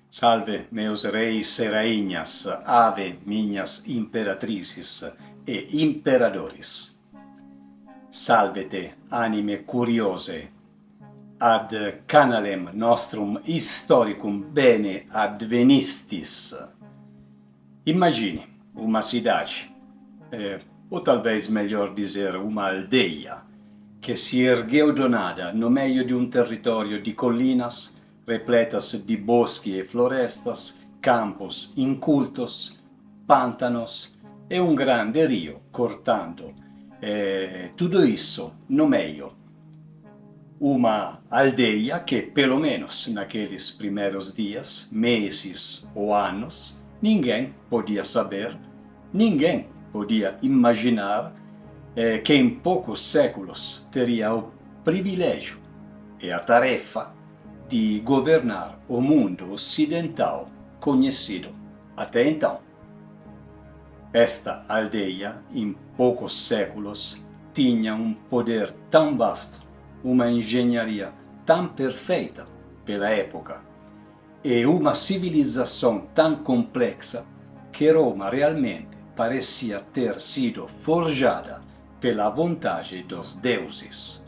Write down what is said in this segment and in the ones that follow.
Salve, meus reis e rainhas, ave minhas imperatrices e imperadores. Salvete, anime curiose, ad canalem nostrum historicum bene advenistis. Imagine uma cidade, ou talvez melhor dizer uma aldeia, que se ergueu do nada no meio de um território de colinas repletas de bosques e florestas, campos incultos, pântanos e um grande rio cortando tudo isso no meio. Uma aldeia que, pelo menos naqueles primeiros dias, meses ou anos, ninguém podia saber, ninguém podia imaginar que em poucos séculos teria o privilégio e a tarefa de governar o mundo ocidental conhecido até então. Esta aldeia, em poucos séculos, tinha um poder tão vasto, uma engenharia tão perfeita pela época e uma civilização tão complexa que Roma realmente parecia ter sido forjada pela vontade dos deuses.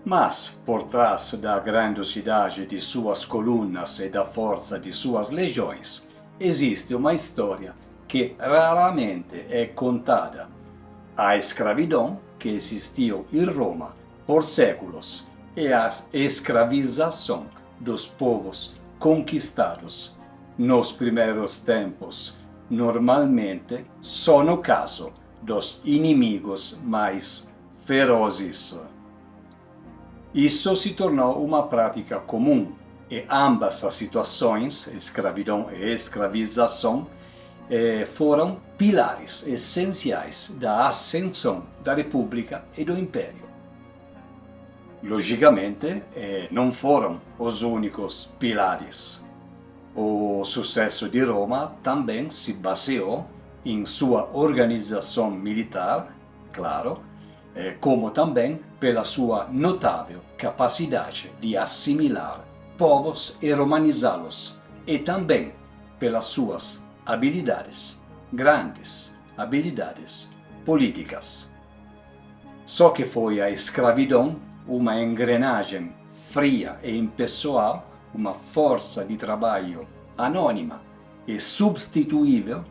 Mas, por trás da grandiosidade de suas colunas e da força de suas legiões, existe uma história que raramente é contada: a escravidão que existiu em Roma por séculos e a escravização dos povos conquistados nos primeiros tempos normalmente só no caso dos inimigos mais ferozes. Isso se tornou uma prática comum e ambas as situações, escravidão e escravização, foram pilares essenciais da ascensão da República e do Império. Logicamente, não foram os únicos pilares. O sucesso de Roma também se baseou em sua organização militar, claro, como também pela sua notável capacidade de assimilar povos e romanizá-los, e também pelas suas grandes habilidades políticas. Só que foi a escravidão uma engrenagem fria e impessoal, uma força de trabalho anônima e substituível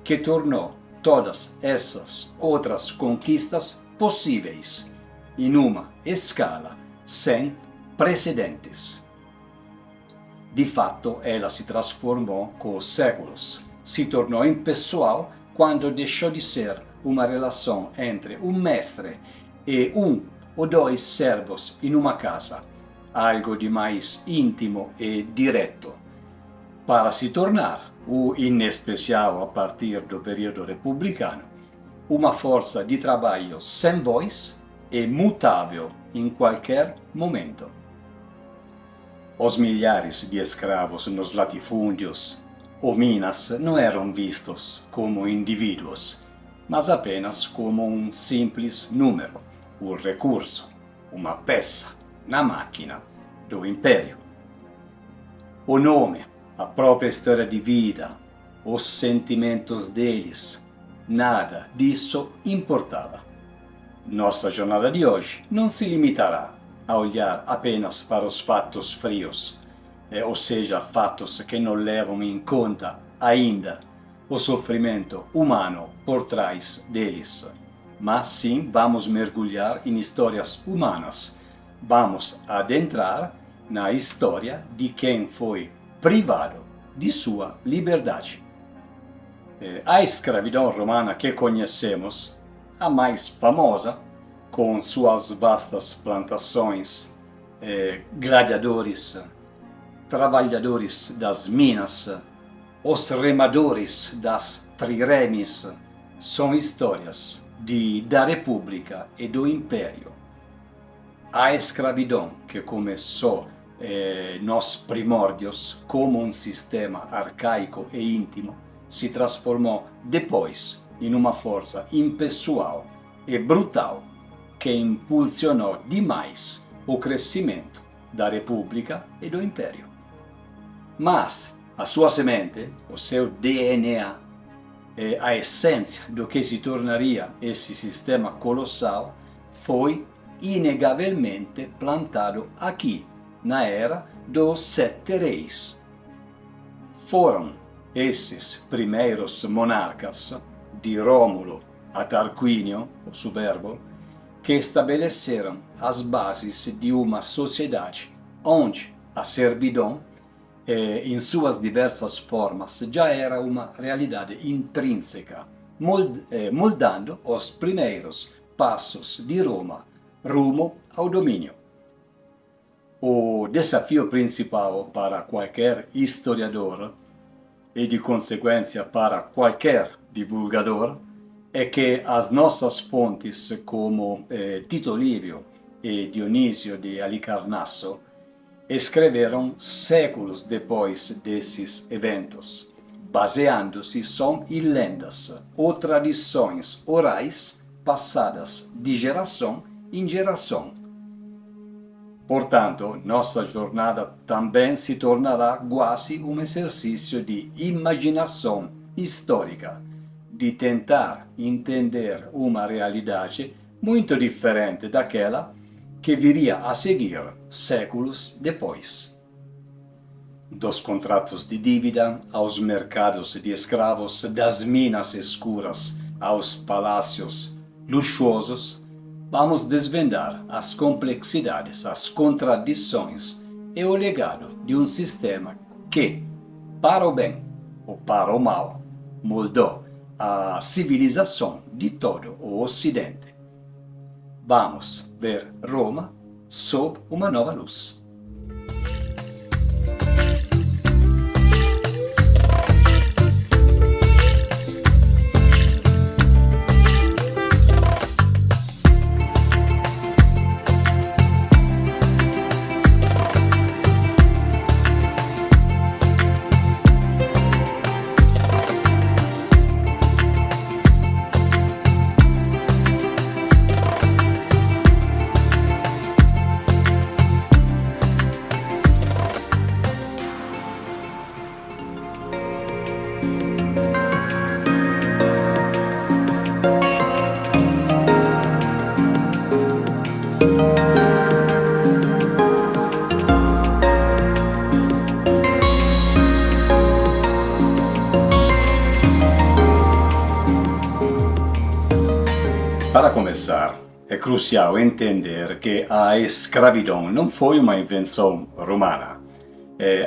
que tornou todas essas outras conquistas possíveis em uma escala sem precedentes. De fato, ela se transformou com os séculos, se tornou impessoal quando deixou de ser uma relação entre um mestre e um ou dois servos em uma casa, algo de mais íntimo e direto, para se tornar, em especial a partir do período republicano, uma força de trabalho sem voz e mutável em qualquer momento. Os milhares de escravos nos latifúndios ou minas não eram vistos como indivíduos, mas apenas como um simples número, um recurso, uma peça na máquina do império. O nome, a própria história de vida, os sentimentos deles, nada disso importava. Nossa jornada de hoje não se limitará a olhar apenas para os fatos frios, ou seja, fatos que não levam em conta ainda o sofrimento humano por trás deles. Mas sim, vamos mergulhar em histórias humanas. Vamos adentrar na história de quem foi privado de sua liberdade. A escravidão romana que conhecemos, a mais famosa, com suas vastas plantações, gladiadores, trabalhadores das minas, os remadores das triremes, são histórias da República e do Império. A escravidão que começou nos primórdios como um sistema arcaico e íntimo se transformou depois em uma força impessoal e brutal que impulsionou demais o crescimento da República e do Império. Mas a sua semente, o seu DNA, a essência do que se tornaria esse sistema colossal, foi inegavelmente plantado aqui, na era dos 7 reis. Foram esses primeiros monarcas, de Rômulo a Tarquínio, o Soberbo, que estabeleceram as bases de uma sociedade onde a servidão, em suas diversas formas, já era uma realidade intrínseca, moldando os primeiros passos de Roma rumo ao domínio. O desafio principal para qualquer historiador e, de consequência, para qualquer divulgador é que as nossas fontes, como Tito Livio e Dionísio de Halicarnasso, escreveram séculos depois desses eventos, baseando-se só em lendas ou tradições orais passadas de geração em geração. Portanto, nossa jornada também se tornará quase um exercício de imaginação histórica, de tentar entender uma realidade muito diferente daquela que viria a seguir séculos depois. Dos contratos de dívida aos mercados de escravos, das minas escuras aos palácios luxuosos, vamos desvendar as complexidades, as contradições e o legado de um sistema que, para o bem ou para o mal, moldou a civilização de todo o Ocidente. Vamos ver Roma sob uma nova luz. Para começar, é crucial entender que a escravidão não foi uma invenção romana.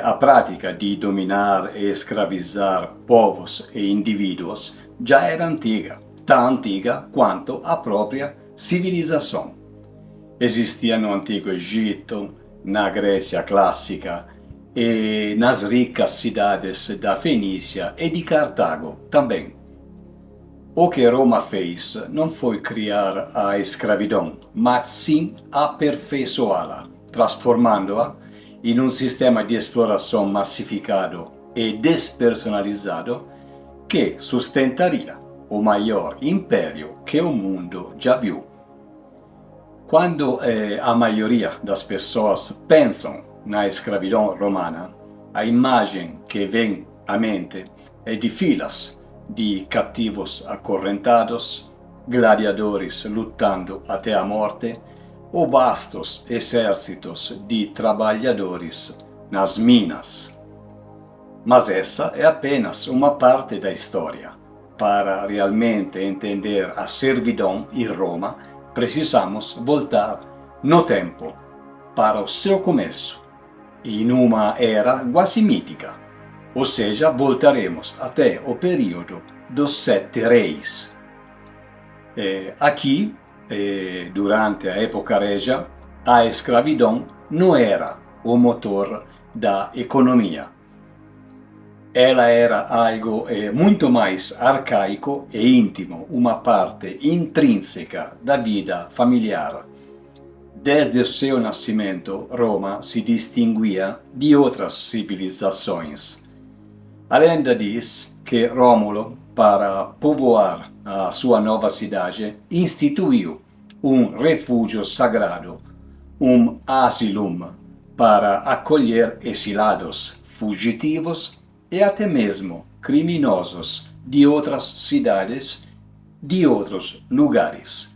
A prática de dominar e escravizar povos e indivíduos já era antiga, tão antiga quanto a própria civilização. Existia no Antigo Egito, na Grécia clássica e nas ricas cidades da Fenícia e de Cartago também. O que Roma fez não foi criar a escravidão, mas sim aperfeiçoá-la, transformando-a em um sistema de exploração massificado e despersonalizado que sustentaria o maior império que o mundo já viu. Quando a maioria das pessoas pensam na escravidão romana, a imagem que vem à mente é de filas de cativos acorrentados, gladiadores lutando até a morte, ou vastos exércitos de trabalhadores nas minas. Mas essa é apenas uma parte da história. Para realmente entender a servidão em Roma, precisamos voltar no tempo, para o seu começo, em uma era quase mítica. Ou seja, voltaremos até o período dos 7 reis. Aqui, durante a época régia, a escravidão não era o motor da economia. Ela era algo muito mais arcaico e íntimo, uma parte intrínseca da vida familiar. Desde o seu nascimento, Roma se distinguia de outras civilizações. A lenda diz que Rômulo, para povoar a sua nova cidade, instituiu um refúgio sagrado, um asylum, para acolher exilados, fugitivos e até mesmo criminosos de outras cidades, de outros lugares.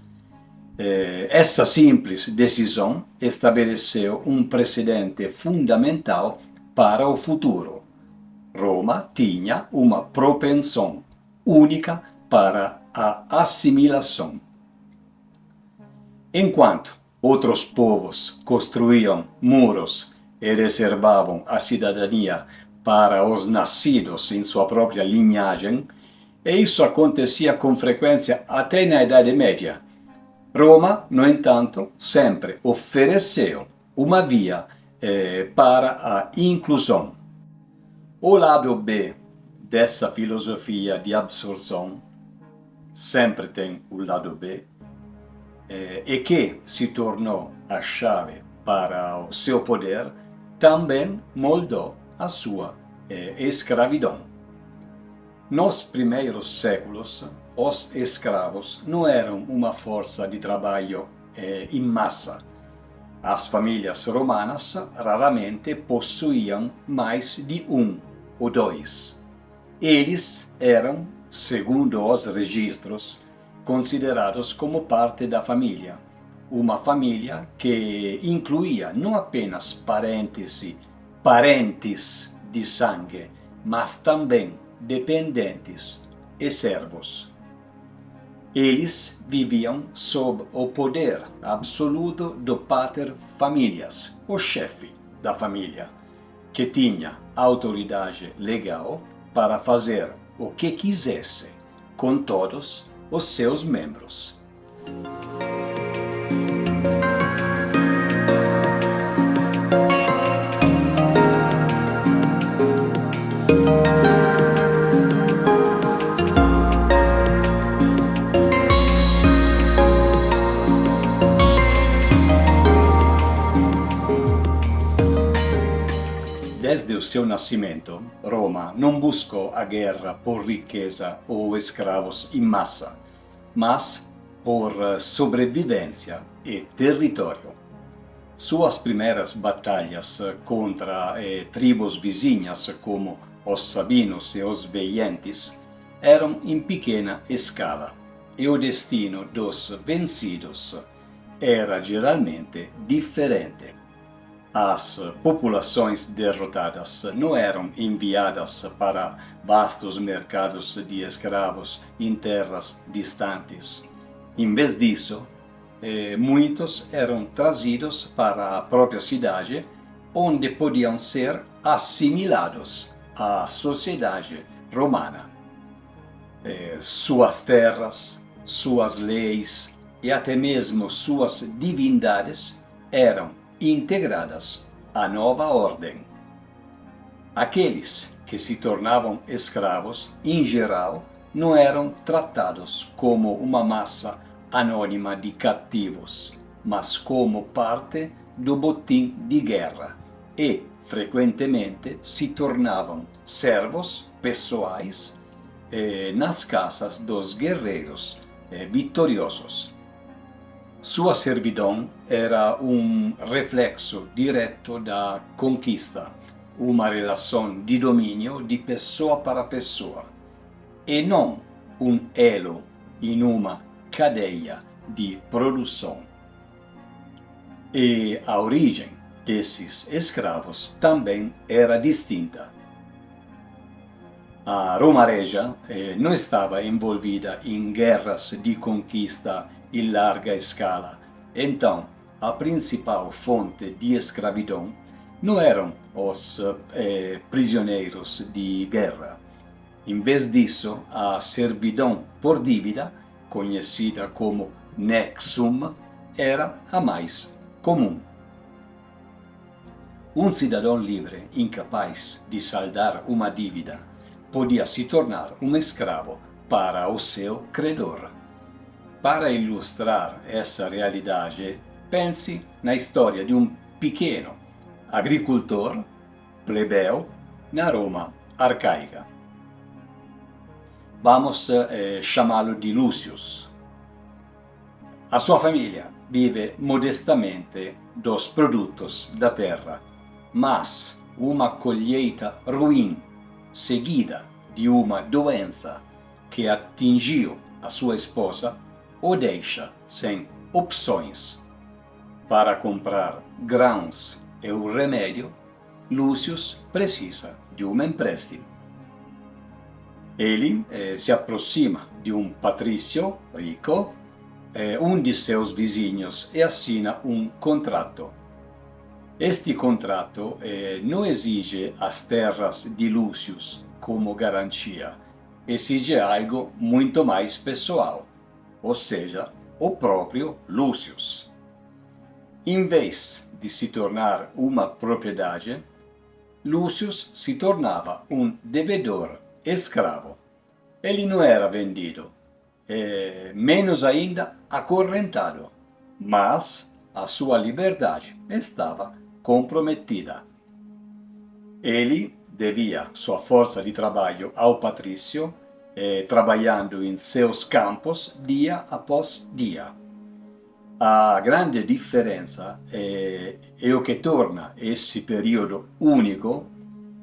Essa simples decisão estabeleceu um precedente fundamental para o futuro. Roma tinha uma propensão única para a assimilação. Enquanto outros povos construíam muros e reservavam a cidadania para os nascidos em sua própria linhagem, e isso acontecia com frequência até na Idade Média. Roma, no entanto, sempre ofereceu uma via para a inclusão. O lado B dessa filosofia de absorção, sempre tem o lado B, e que se tornou a chave para o seu poder, também moldou a sua escravidão. Nos primeiros séculos, os escravos não eram uma força de trabalho em massa. As famílias romanas raramente possuíam mais de um ou dois. Eles eram, segundo os registros, considerados como parte da família. Uma família que incluía não apenas parentes de sangue, mas também dependentes e servos. Eles viviam sob o poder absoluto do pater familias, o chefe da família, que tinha autoridade legal para fazer o que quisesse com todos os seus membros. Desde o seu nascimento, Roma não buscou a guerra por riqueza ou escravos em massa, mas por sobrevivência e território. Suas primeiras batalhas contra tribos vizinhas como os sabinos e os veientes eram em pequena escala, e o destino dos vencidos era geralmente diferente. As populações derrotadas não eram enviadas para vastos mercados de escravos em terras distantes. Em vez disso, muitos eram trazidos para a própria cidade, onde podiam ser assimilados à sociedade romana. Suas terras, suas leis e até mesmo suas divindades eram integradas à nova ordem. Aqueles que se tornavam escravos, em geral, não eram tratados como uma massa anônima de cativos, mas como parte do botim de guerra e, frequentemente, se tornavam servos pessoais nas casas dos guerreiros vitoriosos. Sua servidão era um reflexo direto da conquista, uma relação de domínio de pessoa para pessoa, e não um elo em uma cadeia de produção. E a origem desses escravos também era distinta. A Roma Regia não estava envolvida em guerras de conquista em larga escala. Então, a principal fonte de escravidão não eram os prisioneiros de guerra. Em vez disso, a servidão por dívida, conhecida como nexum, era a mais comum. Um cidadão livre, incapaz de saldar uma dívida, podia se tornar um escravo para o seu credor. Para ilustrar essa realidade, pense na história de um pequeno agricultor plebeu na Roma arcaica. Vamos chamá-lo de Lucius. A sua família vive modestamente dos produtos da terra, mas uma colheita ruim, seguida de uma doença que atingiu a sua esposa, o deixa sem opções. Para comprar grãos e o remédio, Lúcio precisa de um empréstimo. Ele se aproxima de um patrício rico, um de seus vizinhos, e assina um contrato. Este contrato não exige as terras de Lúcio como garantia, exige algo muito mais pessoal, ou seja, o próprio Lúcio. Em vez de se tornar uma propriedade, Lúcio se tornava um devedor escravo. Ele não era vendido, menos ainda acorrentado, mas a sua liberdade estava comprometida. Ele devia sua força de trabalho ao patrício, trabalhando em seus campos dia após dia. A grande diferença e o que torna esse período único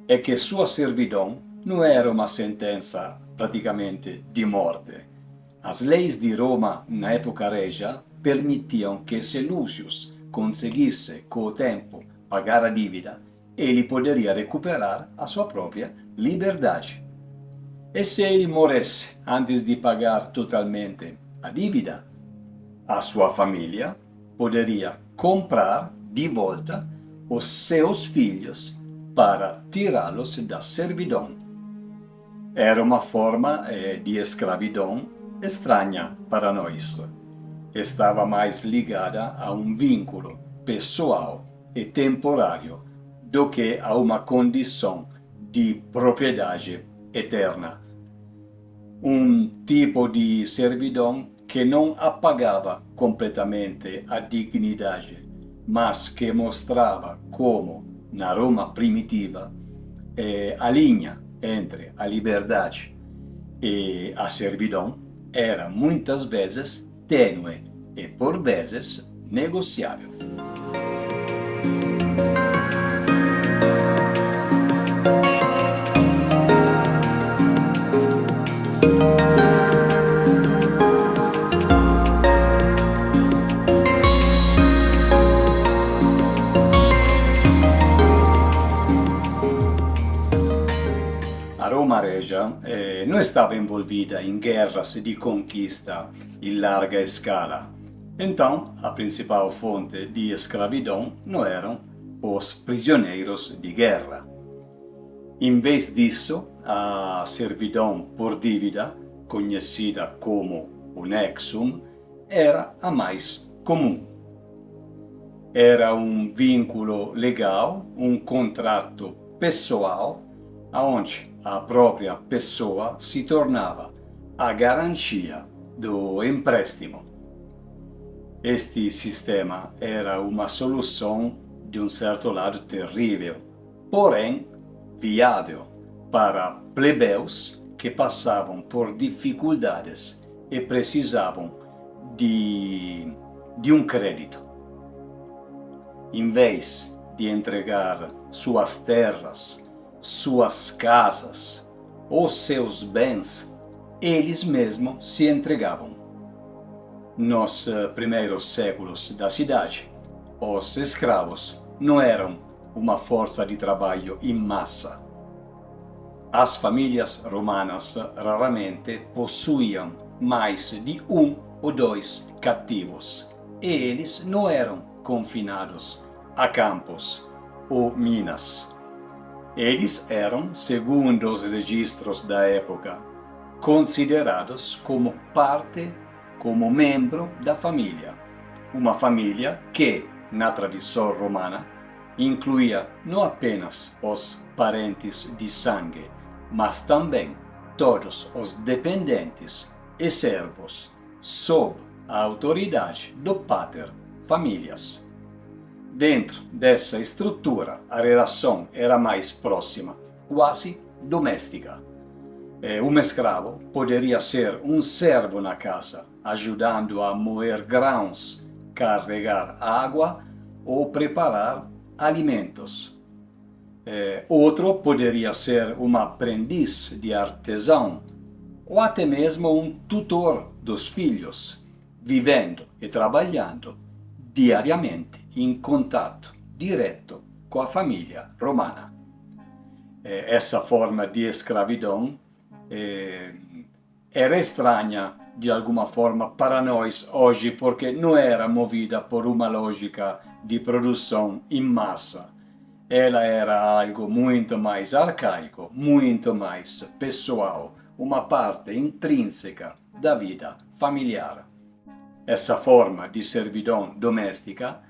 é que sua servidão não era uma sentença praticamente de morte. As leis de Roma na época regia permitiam que se Lúcio conseguisse com o tempo pagar a dívida, ele poderia recuperar a sua própria liberdade. E se ele morresse antes de pagar totalmente a dívida, a sua família poderia comprar de volta os seus filhos para tirá-los da servidão. Era uma forma de escravidão estranha para nós. Estava mais ligada a um vínculo pessoal e temporário do que a uma condição de propriedade eterna. Um tipo de servidão que não apagava completamente a dignidade, mas que mostrava como, na Roma primitiva, a linha entre a liberdade e a servidão era muitas vezes tênue e por vezes negociável. Roma Regia não estava envolvida em guerras de conquista em larga escala. Então, a principal fonte de escravidão não eram os prisioneiros de guerra. Em vez disso, a servidão por dívida, conhecida como o nexum, era a mais comum. Era um vínculo legal, um contrato pessoal, onde a própria pessoa se tornava a garantia do empréstimo. Este sistema era uma solução de um certo lado terrível, porém viável para plebeus que passavam por dificuldades e precisavam de um crédito. Em vez de entregar suas terras, suas casas ou seus bens, eles mesmos se entregavam. Nos primeiros séculos da cidade, os escravos não eram uma força de trabalho em massa. As famílias romanas raramente possuíam mais de um ou dois cativos, e eles não eram confinados a campos ou minas. Eles eram, segundo os registros da época, considerados como membro da família. Uma família que, na tradição romana, incluía não apenas os parentes de sangue, mas também todos os dependentes e servos, sob a autoridade do pater familias. Dentro dessa estrutura, a relação era mais próxima, quase doméstica. Um escravo poderia ser um servo na casa, ajudando a moer grãos, carregar água ou preparar alimentos. Outro poderia ser um aprendiz de artesão ou até mesmo um tutor dos filhos, vivendo e trabalhando diariamente em contato direto com a família romana. Essa forma de escravidão era estranha de alguma forma para nós hoje, porque não era movida por uma lógica de produção em massa. Ela era algo muito mais arcaico, muito mais pessoal, uma parte intrínseca da vida familiar. Essa forma de servidão doméstica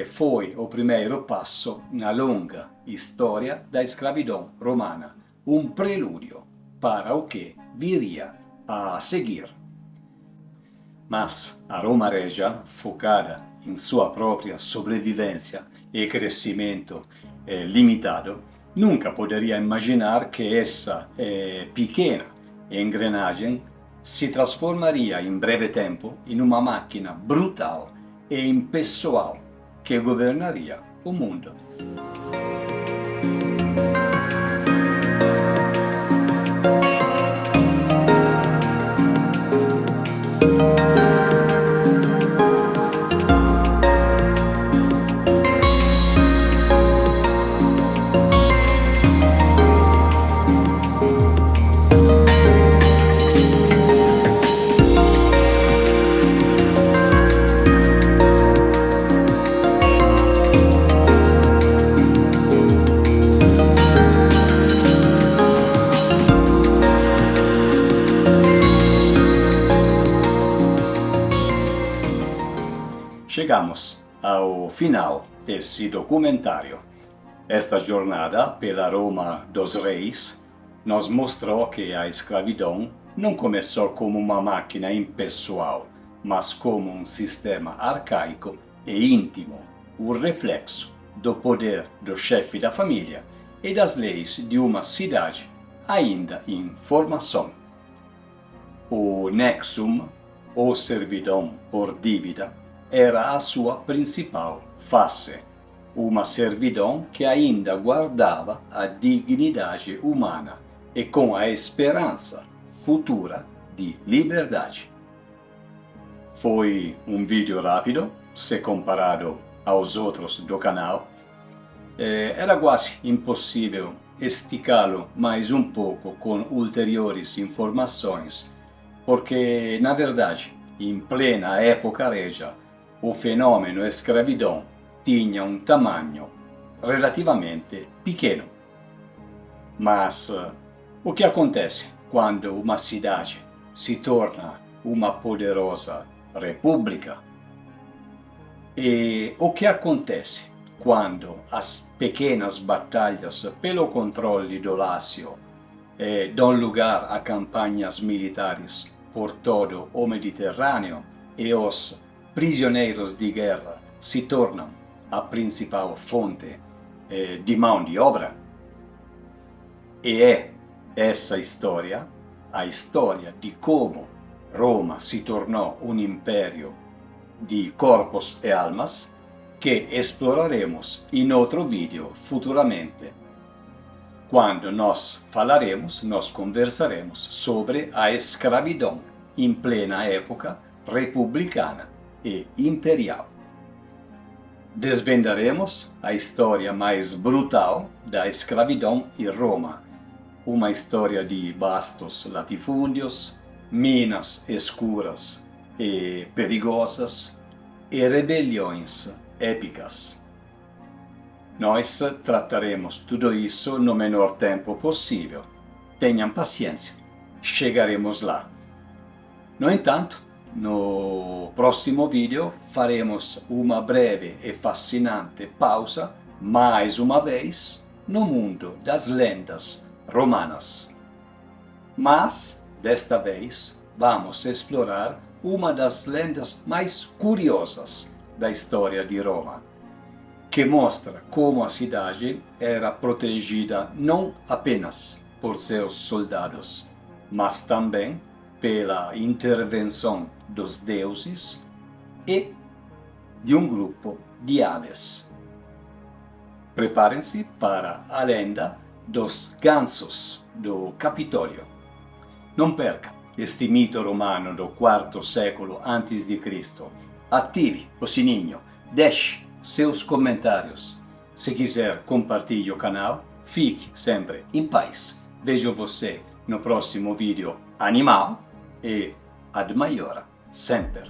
foi o primeiro passo na longa história da escravidão romana, um prelúdio para o que viria a seguir. Mas a Roma Regia, focada em sua própria sobrevivência e crescimento limitado, nunca poderia imaginar que essa pequena engrenagem se transformaria em breve tempo em uma máquina brutal e impessoal que governaria o mundo. Chegamos ao final desse documentário. Esta jornada pela Roma dos Reis nos mostrou que a escravidão não começou como uma máquina impessoal, mas como um sistema arcaico e íntimo, o reflexo do poder do chefe da família e das leis de uma cidade ainda em formação. O nexum, ou servidão por dívida, era a sua principal face, uma servidão que ainda guardava a dignidade humana e com a esperança futura de liberdade. Foi um vídeo rápido, se comparado aos outros do canal. Era quase impossível esticá-lo mais um pouco com ulteriores informações, porque, na verdade, em plena época regia, o fenômeno escravidão tinha um tamanho relativamente pequeno. Mas o que acontece quando uma cidade se torna uma poderosa república? E o que acontece quando as pequenas batalhas pelo controle do Lácio dão lugar a campanhas militares por todo o Mediterrâneo e os prisioneiros de guerra se tornam a principal fonte de mão de obra? E é essa história, a história de como Roma se tornou um império de corpos e almas, que exploraremos em outro vídeo futuramente, quando nós conversaremos sobre a escravidão em plena época republicana e imperial. Desvendaremos a história mais brutal da escravidão em Roma, uma história de vastos latifúndios, minas escuras e perigosas e rebeliões épicas. Nós trataremos tudo isso no menor tempo possível. Tenham paciência, chegaremos lá. No entanto, no próximo vídeo faremos uma breve e fascinante pausa, mais uma vez, no mundo das lendas romanas. Mas, desta vez, vamos explorar uma das lendas mais curiosas da história de Roma, que mostra como a cidade era protegida não apenas por seus soldados, mas também pela intervenção dos deuses e de um grupo de aves. Preparem-se para a lenda dos gansos do Capitólio. Não perca este mito romano do quarto século a.C. Ative o sininho, deixe seus comentários. Se quiser, compartilhe o canal. Fique sempre em paz. Vejo você no próximo vídeo animal e ad maiora sempre.